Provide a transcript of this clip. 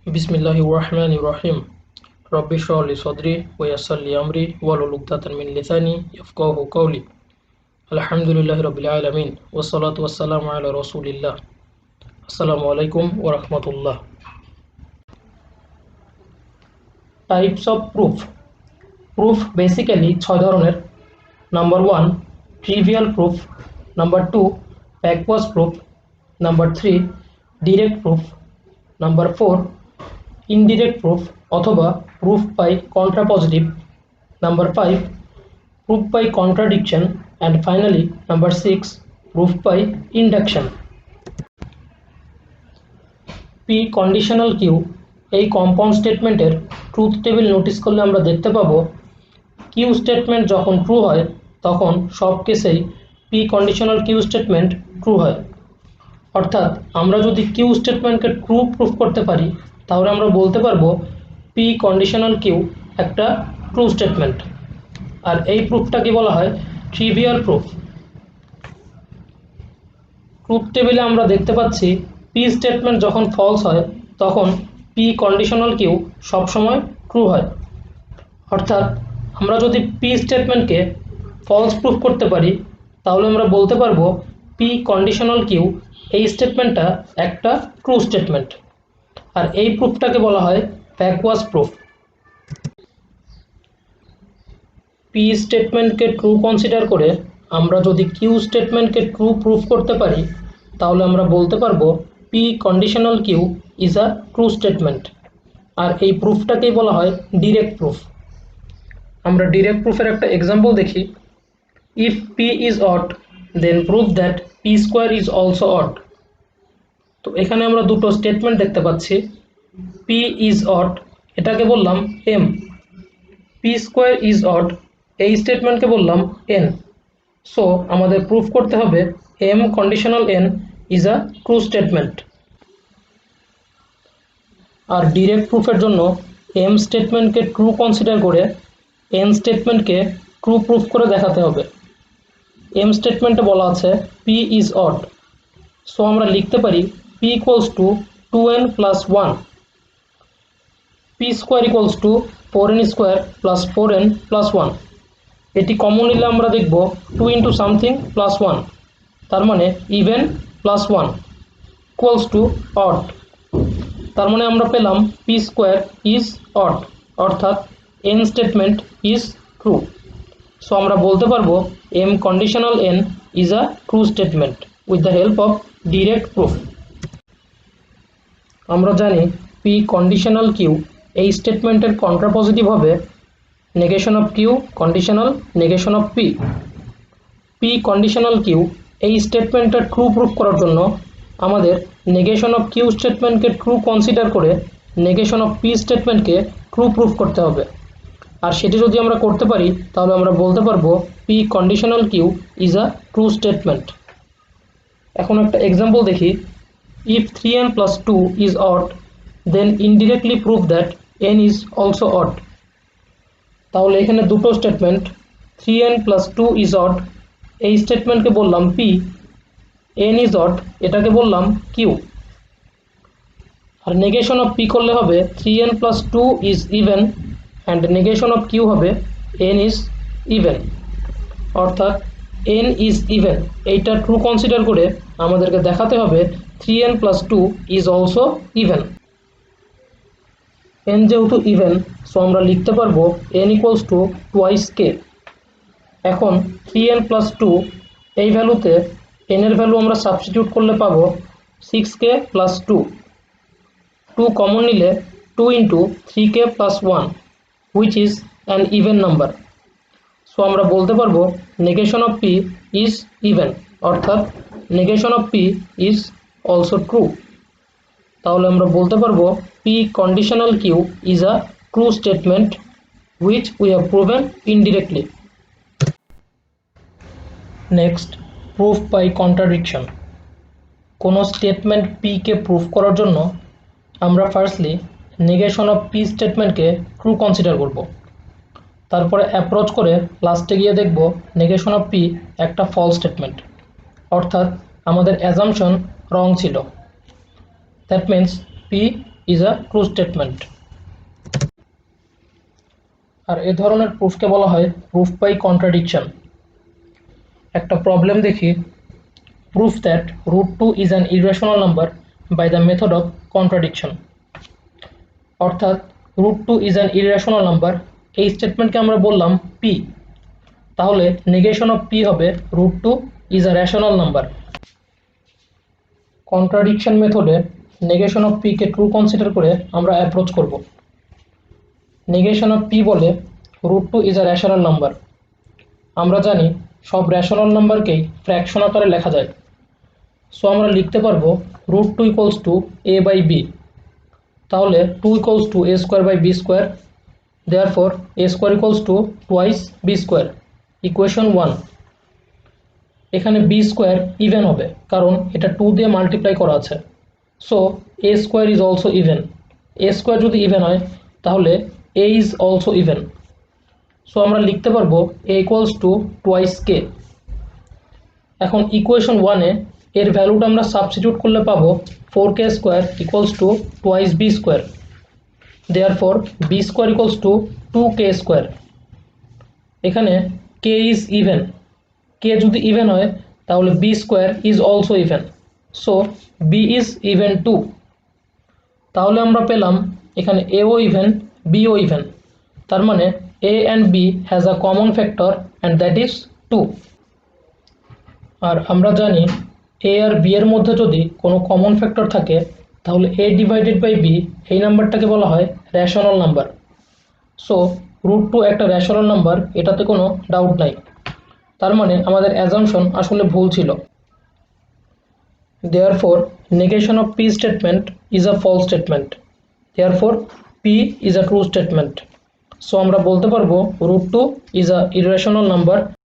बिस्मिल्लाहिर्रहमानिर्रहीम रब्बि इश्रह ली सदरी व यस्सिर ली अमरी वहलुल उक़दतम मिन लिसानी यफ़क़हू क़ौली अल्हम्दुलिल्लाहि रब्बिल आलमीन वस्सलातु वस्सलामु अला रसूलिल्लाह। अस्सलामु अलैकुम व रहमतुल्लाह। टाइप्स ऑफ प्रूफ बेसिकली 6 ধরনের। Number 1 trivial proof, number 2 backward proof, number 3 direct proof, number 4 indirect proof অথবা proof by contrapositive, number 5 proof by contradiction and finally number 6 proof by induction. P conditional Q এই compound স্টেটমেন্টের truth table notice করলে আমরা দেখতে পাবো Q statement যখন true হয় তখন সব কেসেই P conditional Q statement true হয়। অর্থাৎ আমরা যদি কিউ স্টেটমেন্টকে ট্রু প্রুফ করতে পারি তাহলে আমরা বলতে পারবো পি কন্ডিশনাল কিউ একটা ট্রু স্টেটমেন্ট। আর এই প্রুফটাকে বলা হয় ট্রিভিয়াল প্রুফ। ট্রুথ টেবিলে আমরা দেখতে পাচ্ছি পি স্টেটমেন্ট যখন ফলস হয় তখন পি কন্ডিশনাল কিউ সবসময় ট্রু হয়। অর্থাৎ আমরা যদি পি স্টেটমেন্টকে ফলস প্রুফ করতে পারি তাহলে আমরা বলতে পারবো পি কন্ডিশনাল কিউ এই স্টেটমেন্টটা একটা ট্রু স্টেটমেন্ট। আর এই প্রুফটাকে বলা হয় ব্যাকওয়ার্ড প্রুফ। পি স্টেটমেন্টকে ট্রু কনসিডার করে আমরা যদি কিউ স্টেটমেন্টকে ট্রু প্রুফ করতে পারি তাহলে আমরা বলতে পারবো P conditional Q is a true statement. আর এই প্রুফটাকেই বলা হয় ডিরেক্ট প্রুফ। আমরা ডিরেক্ট প্রুফের একটা এক্সাম্পল দেখি। If P is odd then prove that P square is also odd. তো এখানে আমরা দুটো স্টেটমেন্ট দেখতে পাচ্ছি। পি ইজ অড এটাকে বললাম M, P square is odd এই স্টেটমেন্টকে বললাম এন। সো আমাদের প্রুফ করতে হবে M conditional N is a true statement. আর ডিরেক্ট প্রুফের জন্য এম স্টেটমেন্টকে ট্রু কনসিডার করে এন স্টেটমেন্টকে ট্রু প্রুফ করে দেখাতে হবে। এম স্টেটমেন্টে বলা আছে পি ইজ অড। সো আমরা লিখতে পারি P equals to 2n plus 1, P square equals two 4n square plus 4n plus 1। এটি কমন নিলে আমরা দেখব 2 ইন্টু সামথিং প্লাস 1, তার মানে even plus 1 equals to odd. তার মানে আমরা পেলাম পি স্কোয়ার ইজ অড, অর্থাৎ N statement is true. So আমরা বলতে পারবো M conditional N is a true statement with the help of direct proof. আমরা জানি পি কন্ডিশনাল কিউ এই স্টেটমেন্টের কন্ট্রাপজিটিভ হবে negation of Q conditional negation of P. P conditional Q এই স্টেটমেন্টটা ট্রু প্রুফ করার জন্য আমাদের negation of Q স্টেটমেন্টকে true consider করে নেগেশন অফ পি স্টেটমেন্টকে ট্রু প্রুফ করতে হবে। আর সেটি যদি আমরা করতে পারি তাহলে আমরা বলতে পারবো P conditional Q is a true statement. এখন একটা এক্সাম্পল দেখি। If 3n plus 2 is odd then indirectly prove that n is also odd. তাহলে এখানে দুটো statement, 3n plus 2 is odd এই স্টেটমেন্টকে বললাম পি, n ইজ অড এটাকে বললাম কিউ। আর নেগেশন অফ পি করলে হবে 3n plus 2 is even and negation of Q হবে n ইজ ইভেন। অর্থাৎ n ইজ ইভেন এইটা ট্রু কনসিডার করে আমাদেরকে দেখাতে হবে 3n plus 2 is also even. n যেহেতু ইভেন সো আমরা লিখতে পারবো n equals to twice K. এখন 3n প্লাস 2 এই ভ্যালুতে n এর ভ্যালু আমরা সাবস্টিটিউট করলে পাবো 6k প্লাস 2। 2 কমন নিলে 2 into 3k plus 1 which is an even number. So আমরা বলতে পারবো negation of P is even, অর্থাৎ negation of P is also true. তাহলে আমরা বলতে পারবো P conditional Q is a true statement which we have proven indirectly. Next proof by contradiction. কোনো statement পিকে প্রুফ করার জন্য আমরা ফার্স্টলি নেগেশন অফ পি স্টেটমেন্টকে ট্রু কনসিডার করব। তারপরে অ্যাপ্রোচ করে লাস্টে গিয়ে দেখব নেগেশন অফ পি একটা ফলস স্টেটমেন্ট, অর্থাৎ আমাদের অ্যাজাম্পশন রং ছিল। That means P is a true statement. আর এ ধরনের প্রুফকে বলা হয় প্রুফ বাই কন্ট্রাডিকশন। একটা প্রবলেম দেখি, proof that √2 is an irrational number by the method of contradiction. অর্থাৎ √2 ইজ অ্যান ইরেশনাল নাম্বার, এই স্টেটমেন্টকে আমরা বললাম পি, তাহলে নেগেশন অফ পি হবে √2 is a rational number. Contradiction মেথডে নেগেশন অফ পি কে ট্রু কনসিডার করে আমরা অ্যাপ্রোচ করব। নেগেশন অফ পি বলে √2 ইজ আ রেশনাল নাম্বার। আমরা জানি সব রেশনাল নাম্বারকেই ফ্র্যাকশন আকারে লেখা যায়, সো আমরা লিখতে পারবো √2 equals to a by b। তাহলে 2 equals to a square by b square, therefore a square equals to twice b square, equation 1। এখানে b স্কোয়ার ইভেন হবে কারণ এটা 2 দিয়ে মাল্টিপ্লাই করা আছে, so a square is also even. a square যদি even হয় তাহলে a is also even, so আমরা লিখতে পারবো a equals to twice k। এখন ইকুয়েশন 1-এ এর ভ্যালুটা আমরা সাবস্টিটিউট করলে পাবো 4k square equals to twice b square, therefore b square equals two 2k square. এখানে k ইজ ইভেন, k যদি ইভেন হয় তাহলে b square is also even, so b is even to. তাহলে আমরা পেলাম এখানে a ও ইভেন, b ও ইভেন, তার মানে a and b has a common factor and that is 2। আর আমরা জানি a আর b এর মধ্যে যদি কোনো কমন ফ্যাক্টর থাকে তাহলে a ডিভাইডেড বাই b এই নাম্বারটাকে বলা হয় রেশনাল নাম্বার। সো √2 একটা রেশনাল নাম্বার, এটাতে কোনো ডাউট নাই। তার মানে আমাদের অ্যাজাম্পশন আসলে ভুল ছিল। Therefore negation of p statement is a false statement, therefore p is a true statement. So আমরা বলতে পারবো √2 ইজ আ ইরেশনাল নাম্বার